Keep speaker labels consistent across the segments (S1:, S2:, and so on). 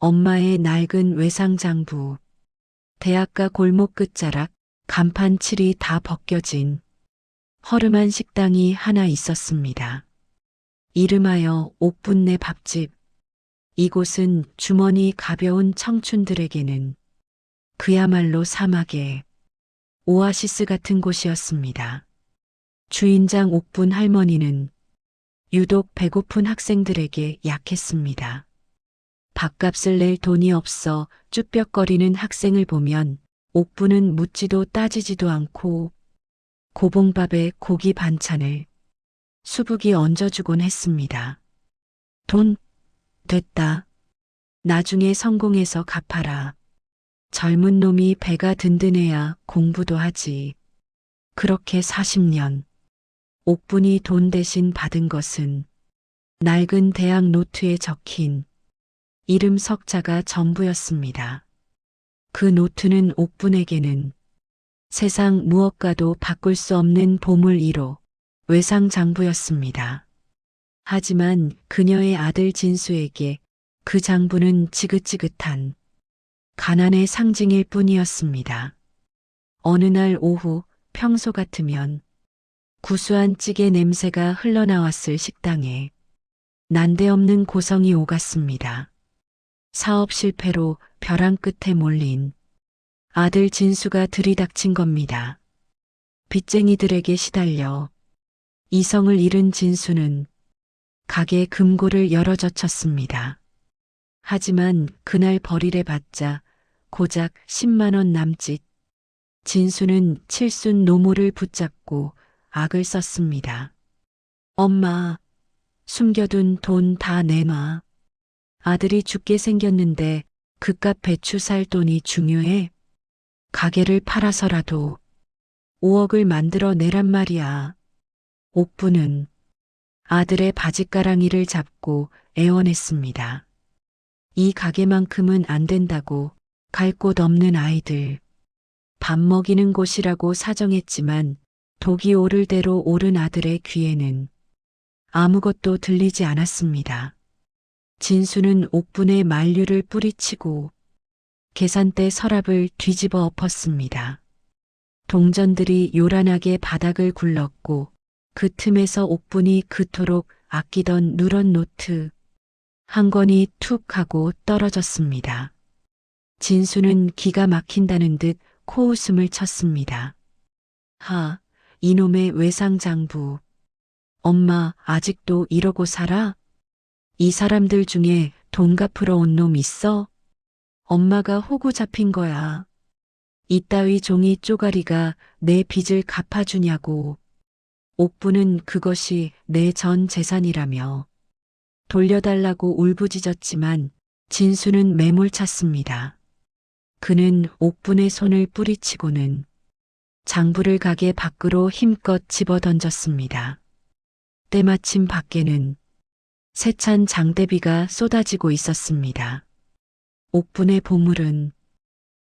S1: 엄마의 낡은 외상장부, 대학가 골목 끝자락, 간판 칠이 다 벗겨진 허름한 식당이 하나 있었습니다. 이름하여 옥분네 밥집. 이곳은 주머니 가벼운 청춘들에게는 그야말로 사막의 오아시스 같은 곳이었습니다. 주인장 옥분 할머니는 유독 배고픈 학생들에게 약했습니다. 밥값을 낼 돈이 없어 쭈뼛거리는 학생을 보면 옥분은 묻지도 따지지도 않고 고봉밥에 고기 반찬을 수북이 얹어주곤 했습니다. 돈 됐다. 나중에 성공해서 갚아라. 젊은 놈이 배가 든든해야 공부도 하지. 그렇게 40년. 옥분이 돈 대신 받은 것은 낡은 대학 노트에 적힌 이름 석자가 전부였습니다. 그 노트는 옥분에게는 세상 무엇과도 바꿀 수 없는 보물 1호 외상장부였습니다. 하지만 그녀의 아들 진수에게 그 장부는 지긋지긋한 가난의 상징일 뿐이었습니다. 어느 날 오후 평소 같으면 구수한 찌개 냄새가 흘러나왔을 식당에 난데없는 고성이 오갔습니다. 사업 실패로 벼랑 끝에 몰린 아들 진수가 들이닥친 겁니다. 빚쟁이들에게 시달려 이성을 잃은 진수는 가게 금고를 열어젖혔습니다. 하지만 그날 벌이래 봤자 고작 10만 원 남짓. 진수는 칠순 노모를 붙잡고 악을 썼습니다. 엄마, 숨겨둔 돈 다 내놔. 아들이 죽게 생겼는데 그깟 배추 살 돈이 중요해? 가게를 팔아서라도 5억을 만들어 내란 말이야. 옥부는 아들의 바짓가랑이를 잡고 애원했습니다. 이 가게만큼은 안 된다고 갈 곳 없는 아이들. 밥 먹이는 곳이라고 사정했지만 독이 오를 대로 오른 아들의 귀에는 아무것도 들리지 않았습니다. 진수는 옥분의 만류를 뿌리치고 계산대 서랍을 뒤집어 엎었습니다. 동전들이 요란하게 바닥을 굴렀고 그 틈에서 옥분이 그토록 아끼던 누런 노트 한 권이 툭 하고 떨어졌습니다. 진수는 기가 막힌다는 듯 코웃음을 쳤습니다. 하, 이놈의 외상장부. 엄마 아직도 이러고 살아? 이 사람들 중에 돈 갚으러 온 놈 있어? 엄마가 호구 잡힌 거야. 이따위 종이 쪼가리가 내 빚을 갚아주냐고. 옥부는 그것이 내 전 재산이라며 돌려달라고 울부짖었지만 진수는 매몰찼습니다. 그는 옥분의 손을 뿌리치고는 장부를 가게 밖으로 힘껏 집어던졌습니다. 때마침 밖에는 세찬 장대비가 쏟아지고 있었습니다. 옥분의 보물은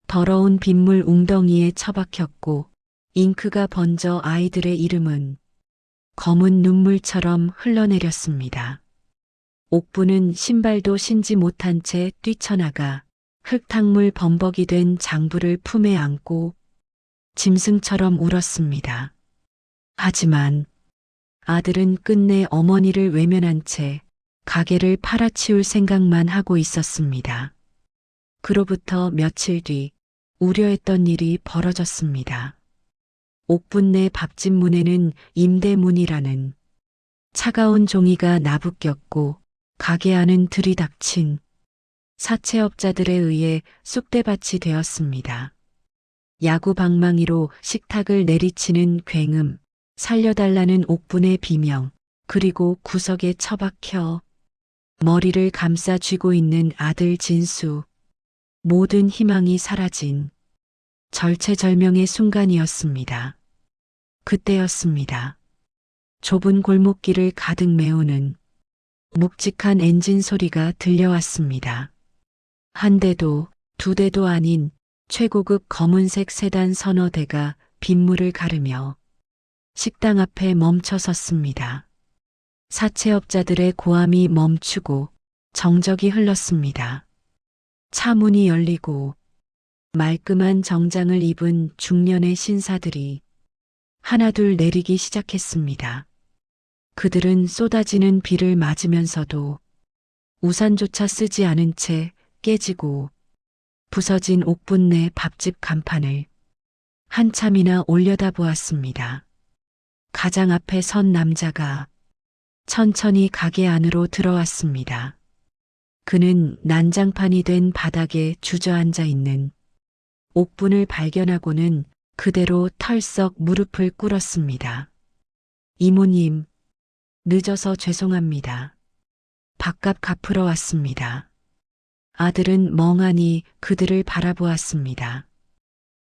S1: 더러운 빗물 웅덩이에 처박혔고 잉크가 번져 아이들의 이름은 검은 눈물처럼 흘러내렸습니다. 옥부는 신발도 신지 못한 채 뛰쳐나가 흙탕물 범벅이 된 장부를 품에 안고 짐승처럼 울었습니다. 하지만 아들은 끝내 어머니를 외면한 채 가게를 팔아치울 생각만 하고 있었습니다. 그로부터 며칠 뒤 우려했던 일이 벌어졌습니다. 옥분네 밥집 문에는 임대문이라는 차가운 종이가 나부꼈고 가게 안은 들이닥친 사채업자들에 의해 쑥대밭이 되었습니다. 야구 방망이로 식탁을 내리치는 굉음, 살려달라는 옥분의 비명, 그리고 구석에 처박혀 머리를 감싸 쥐고 있는 아들 진수. 모든 희망이 사라진 절체절명의 순간이었습니다. 그때였습니다. 좁은 골목길을 가득 메우는 묵직한 엔진 소리가 들려왔습니다. 한 대도 두 대도 아닌 최고급 검은색 세단 서너 대가 빗물을 가르며 식당 앞에 멈춰 섰습니다. 사채업자들의 고함이 멈추고 정적이 흘렀습니다. 차 문이 열리고 말끔한 정장을 입은 중년의 신사들이 하나둘 내리기 시작했습니다. 그들은 쏟아지는 비를 맞으면서도 우산조차 쓰지 않은 채 깨지고 부서진 옥분 내 밥집 간판을 한참이나 올려다보았습니다. 가장 앞에 선 남자가 천천히 가게 안으로 들어왔습니다. 그는 난장판이 된 바닥에 주저앉아 있는 옥분을 발견하고는 그대로 털썩 무릎을 꿇었습니다. 이모님, 늦어서 죄송합니다. 밥값 갚으러 왔습니다. 아들은 멍하니 그들을 바라보았습니다.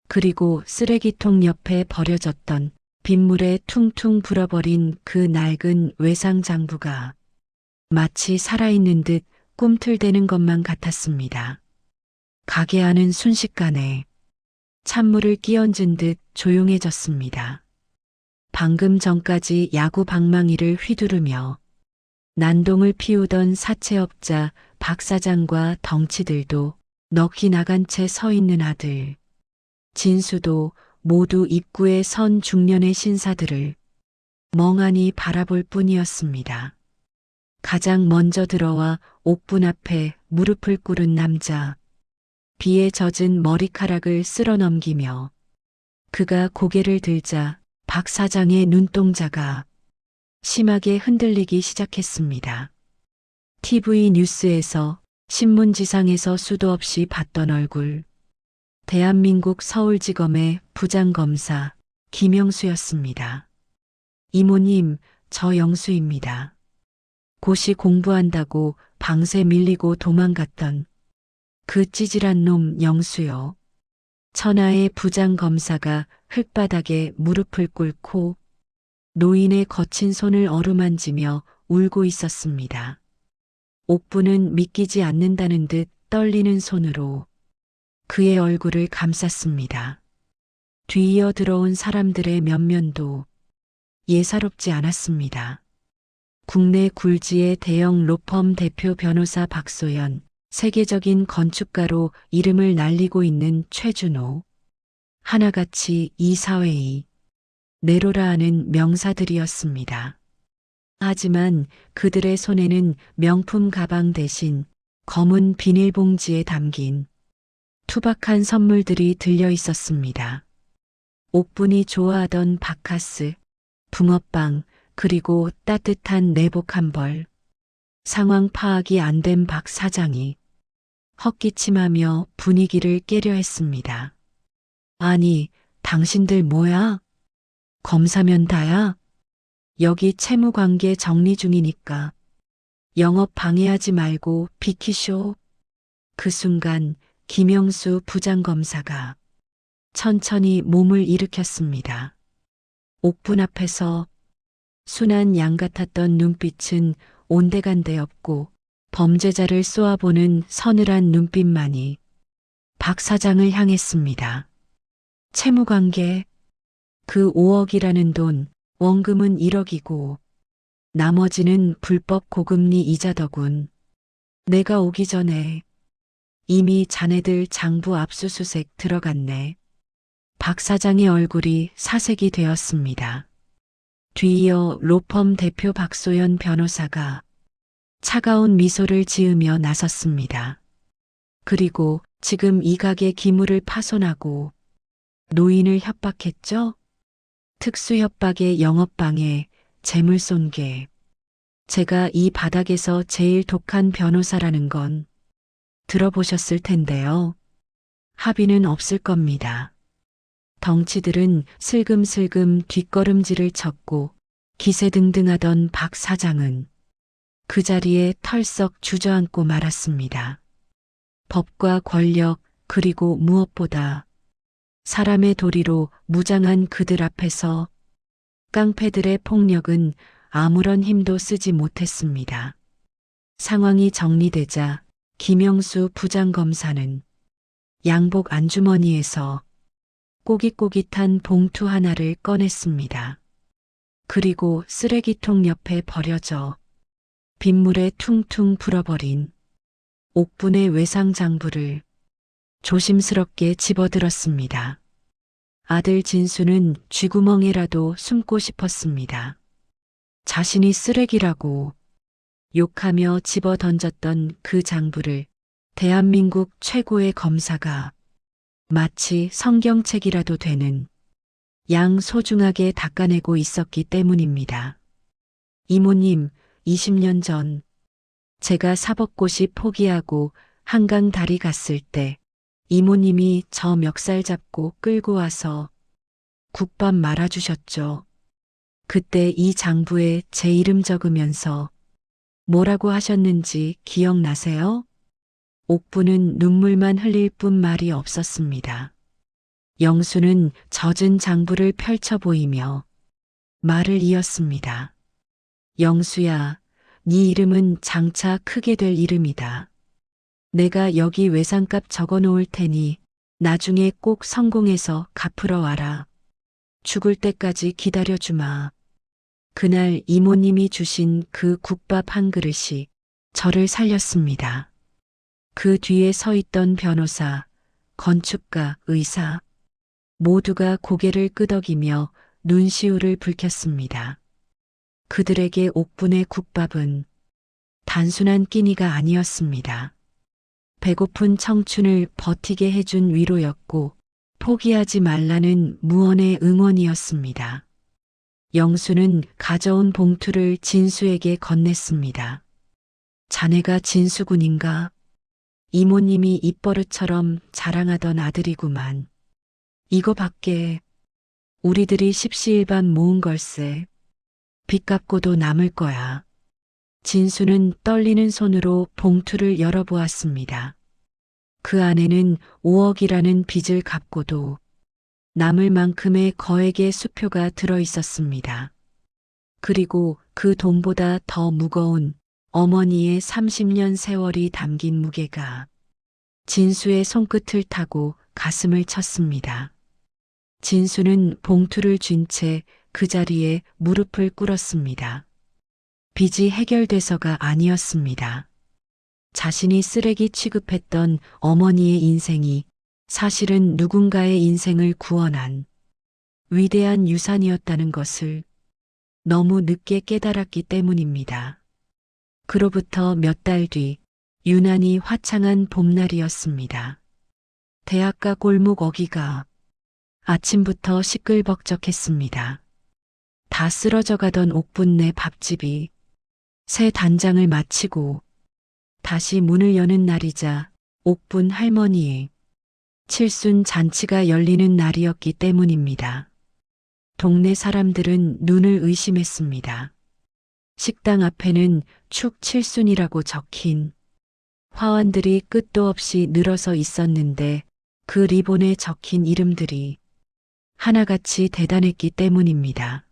S1: 그리고 쓰레기통 옆에 버려졌던 빗물에 퉁퉁 불어버린 그 낡은 외상장부가 마치 살아있는 듯 꿈틀대는 것만 같았습니다. 가게 안은 순식간에 찬물을 끼얹은 듯 조용해졌습니다. 방금 전까지 야구 방망이를 휘두르며 난동을 피우던 사채업자 박 사장과 덩치들도 넋이 나간 채 서 있는 아들 진수도 모두 입구에 선 중년의 신사들을 멍하니 바라볼 뿐이었습니다. 가장 먼저 들어와 옥분 앞에 무릎을 꿇은 남자, 비에 젖은 머리카락을 쓸어 넘기며 그가 고개를 들자 박 사장의 눈동자가 심하게 흔들리기 시작했습니다. TV 뉴스에서 신문지상에서 수도 없이 봤던 얼굴, 대한민국 서울지검의 부장검사 김영수였습니다. 이모님, 저 영수입니다. 고시 공부한다고 방세 밀리고 도망갔던 그 찌질한 놈 영수요. 천하의 부장검사가 흙바닥에 무릎을 꿇고 노인의 거친 손을 어루만지며 울고 있었습니다. 옥분은 믿기지 않는다는 듯 떨리는 손으로 그의 얼굴을 감쌌습니다. 뒤이어 들어온 사람들의 면면도 예사롭지 않았습니다. 국내 굴지의 대형 로펌 대표 변호사 박소연, 세계적인 건축가로 이름을 날리고 있는 최준호, 하나같이 이 사회의 네로라 하는 명사들이었습니다. 하지만 그들의 손에는 명품 가방 대신 검은 비닐봉지에 담긴 투박한 선물들이 들려 있었습니다. 옥분이 좋아하던 바카스, 붕어빵, 그리고 따뜻한 내복 한 벌. 상황 파악이 안 된 박 사장이 헛기침하며 분위기를 깨려 했습니다. 아니, 당신들 뭐야? 검사면 다야? 여기 채무관계 정리 중이니까 영업 방해하지 말고 비키쇼. 그 순간 김영수 부장검사가 천천히 몸을 일으켰습니다. 옥분 앞에서 순한 양 같았던 눈빛은 온데간데 없고 범죄자를 쏘아보는 서늘한 눈빛만이 박 사장을 향했습니다. 채무관계, 그 5억이라는 돈, 원금은 1억이고 나머지는 불법 고금리 이자더군. 내가 오기 전에 이미 자네들 장부 압수수색 들어갔네. 박 사장의 얼굴이 사색이 되었습니다. 뒤이어 로펌 대표 박소연 변호사가 차가운 미소를 지으며 나섰습니다. 그리고 지금 이 가게 기물을 파손하고 노인을 협박했죠? 특수협박의 영업방해, 재물손괴. 제가 이 바닥에서 제일 독한 변호사라는 건 들어보셨을 텐데요. 합의는 없을 겁니다. 덩치들은 슬금슬금 뒷걸음질을 쳤고 기세등등하던 박 사장은 그 자리에 털썩 주저앉고 말았습니다. 법과 권력 그리고 무엇보다 사람의 도리로 무장한 그들 앞에서 깡패들의 폭력은 아무런 힘도 쓰지 못했습니다. 상황이 정리되자 김영수 부장검사는 양복 안주머니에서 꼬깃꼬깃한 봉투 하나를 꺼냈습니다. 그리고 쓰레기통 옆에 버려져 빗물에 퉁퉁 불어버린 옥분의 외상장부를 조심스럽게 집어들었습니다. 아들 진수는 쥐구멍에라도 숨고 싶었습니다. 자신이 쓰레기라고 욕하며 집어 던졌던 그 장부를 대한민국 최고의 검사가 마치 성경책이라도 되는 양 소중하게 닦아내고 있었기 때문입니다. 이모님, 20년 전 제가 사법고시 포기하고 한강 다리 갔을 때 이모님이 저 멱살 잡고 끌고 와서 국밥 말아주셨죠. 그때 이 장부에 제 이름 적으면서 뭐라고 하셨는지 기억나세요? 옥부는 눈물만 흘릴 뿐 말이 없었습니다. 영수는 젖은 장부를 펼쳐 보이며 말을 이었습니다. 영수야, 네 이름은 장차 크게 될 이름이다. 내가 여기 외상값 적어 놓을 테니 나중에 꼭 성공해서 갚으러 와라. 죽을 때까지 기다려주마. 그날 이모님이 주신 그 국밥 한 그릇이 저를 살렸습니다. 그 뒤에 서 있던 변호사, 건축가, 의사 모두가 고개를 끄덕이며 눈시울을 붉혔습니다. 그들에게 옥분의 국밥은 단순한 끼니가 아니었습니다. 배고픈 청춘을 버티게 해준 위로였고 포기하지 말라는 무언의 응원이었습니다. 영수는 가져온 봉투를 진수에게 건넸습니다. 자네가 진수군인가? 이모님이 입버릇처럼 자랑하던 아들이구만. 이거밖에 우리들이 십시일반 모은 걸세. 빚 갚고도 남을 거야. 진수는 떨리는 손으로 봉투를 열어보았습니다. 그 안에는 5억이라는 빚을 갚고도 남을 만큼의 거액의 수표가 들어 있었습니다. 그리고 그 돈보다 더 무거운 어머니의 30년 세월이 담긴 무게가 진수의 손끝을 타고 가슴을 쳤습니다. 진수는 봉투를 쥔 채 그 자리에 무릎을 꿇었습니다. 빚이 해결돼서가 아니었습니다. 자신이 쓰레기 취급했던 어머니의 인생이 사실은 누군가의 인생을 구원한 위대한 유산이었다는 것을 너무 늦게 깨달았기 때문입니다. 그로부터 몇 달 뒤 유난히 화창한 봄날이었습니다. 대학가 골목 어귀가 아침부터 시끌벅적했습니다. 다 쓰러져 가던 옥분네 밥집이 새 단장을 마치고 다시 문을 여는 날이자 옥분 할머니의 칠순 잔치가 열리는 날이었기 때문입니다. 동네 사람들은 눈을 의심했습니다. 식당 앞에는 축 칠순이라고 적힌 화환들이 끝도 없이 늘어서 있었는데 그 리본에 적힌 이름들이 하나같이 대단했기 때문입니다.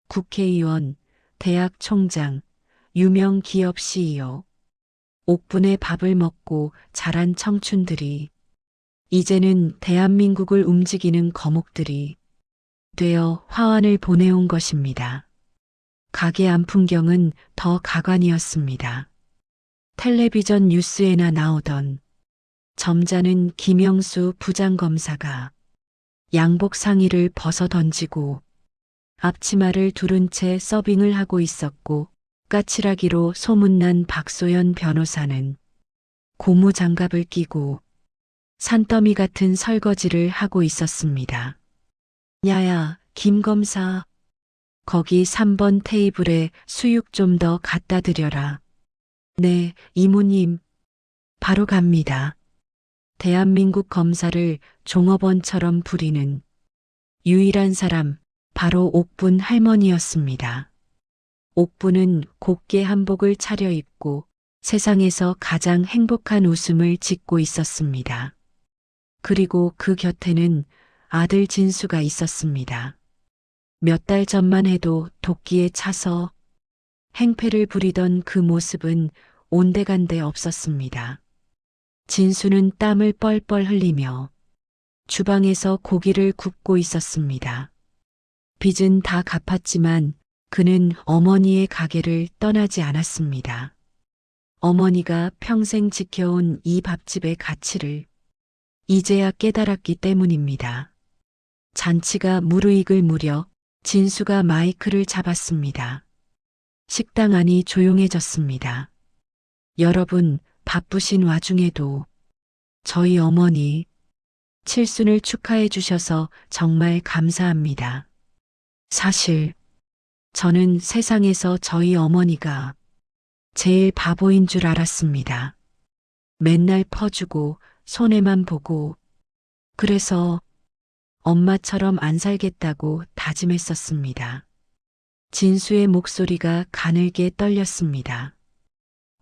S1: 국회의원, 대학 총장, 유명 기업 CEO, 옥분의 밥을 먹고 자란 청춘들이 이제는 대한민국을 움직이는 거목들이 되어 화환을 보내온 것입니다. 가게 안 풍경은 더 가관이었습니다. 텔레비전 뉴스에나 나오던 점잖은 김영수 부장검사가 양복 상의를 벗어 던지고 앞치마를 두른 채 서빙을 하고 있었고 까칠하기로 소문난 박소연 변호사는 고무장갑을 끼고 산더미 같은 설거지를 하고 있었습니다. 야야, 김 검사. 거기 3번 테이블에 수육 좀 더 갖다 드려라. 네, 이모님. 바로 갑니다. 대한민국 검사를 종업원처럼 부리는 유일한 사람, 바로 옥분 할머니였습니다. 옥분은 곱게 한복을 차려입고 세상에서 가장 행복한 웃음을 짓고 있었습니다. 그리고 그 곁에는 아들 진수가 있었습니다. 몇 달 전만 해도 도끼에 차서 행패를 부리던 그 모습은 온데간데 없었습니다. 진수는 땀을 뻘뻘 흘리며 주방에서 고기를 굽고 있었습니다. 빚은 다 갚았지만 그는 어머니의 가게를 떠나지 않았습니다. 어머니가 평생 지켜온 이 밥집의 가치를 이제야 깨달았기 때문입니다. 잔치가 무르익을 무렵 진수가 마이크를 잡았습니다. 식당 안이 조용해졌습니다. 여러분, 바쁘신 와중에도 저희 어머니 칠순을 축하해 주셔서 정말 감사합니다. 사실 저는 세상에서 저희 어머니가 제일 바보인 줄 알았습니다. 맨날 퍼주고 손해만 보고 그래서 엄마처럼 안 살겠다고 다짐했었습니다. 진수의 목소리가 가늘게 떨렸습니다.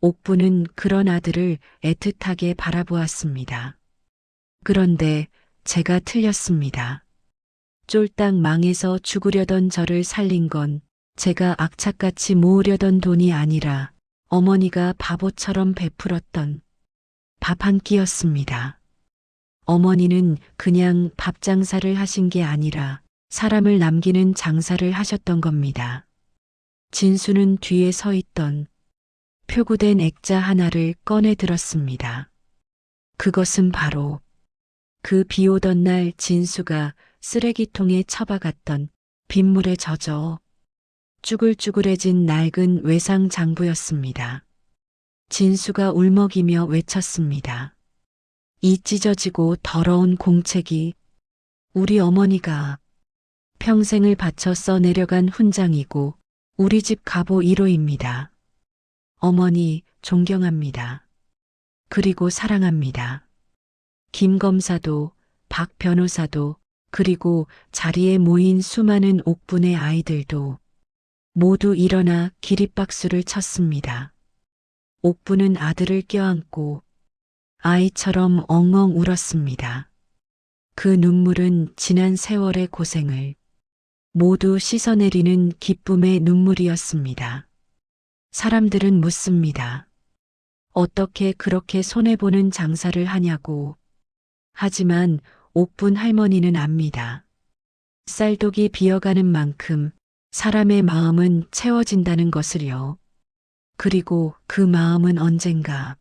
S1: 옥부는 그런 아들을 애틋하게 바라보았습니다. 그런데 제가 틀렸습니다. 쫄딱 망해서 죽으려던 저를 살린 건 제가 악착같이 모으려던 돈이 아니라 어머니가 바보처럼 베풀었던 밥 한 끼였습니다. 어머니는 그냥 밥 장사를 하신 게 아니라 사람을 남기는 장사를 하셨던 겁니다. 진수는 뒤에 서 있던 표구된 액자 하나를 꺼내 들었습니다. 그것은 바로 그 비 오던 날 진수가 쓰레기통에 처박았던 빗물에 젖어 쭈글쭈글해진 낡은 외상 장부였습니다. 진수가 울먹이며 외쳤습니다. 이 찢어지고 더러운 공책이 우리 어머니가 평생을 바쳐 써내려간 훈장이고 우리 집 갑오 1호입니다. 어머니 존경합니다. 그리고 사랑합니다. 김 검사도 박 변호사도 그리고 자리에 모인 수많은 옥분의 아이들도 모두 일어나 기립박수를 쳤습니다. 옥부는 아들을 껴안고 아이처럼 엉엉 울었습니다. 그 눈물은 지난 세월의 고생을 모두 씻어내리는 기쁨의 눈물이었습니다. 사람들은 묻습니다. 어떻게 그렇게 손해보는 장사를 하냐고. 하지만 옥분 할머니는 압니다. 쌀독이 비어가는 만큼 사람의 마음은 채워진다는 것을요. 그리고 그 마음은 언젠가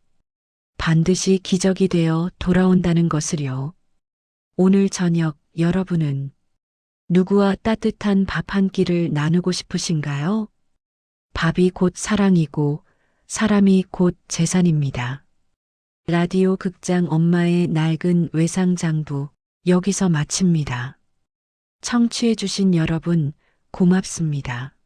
S1: 반드시 기적이 되어 돌아온다는 것을요. 오늘 저녁 여러분은 누구와 따뜻한 밥 한 끼를 나누고 싶으신가요? 밥이 곧 사랑이고 사람이 곧 재산입니다. 라디오 극장 엄마의 낡은 외상장부 여기서 마칩니다. 청취해 주신 여러분 고맙습니다.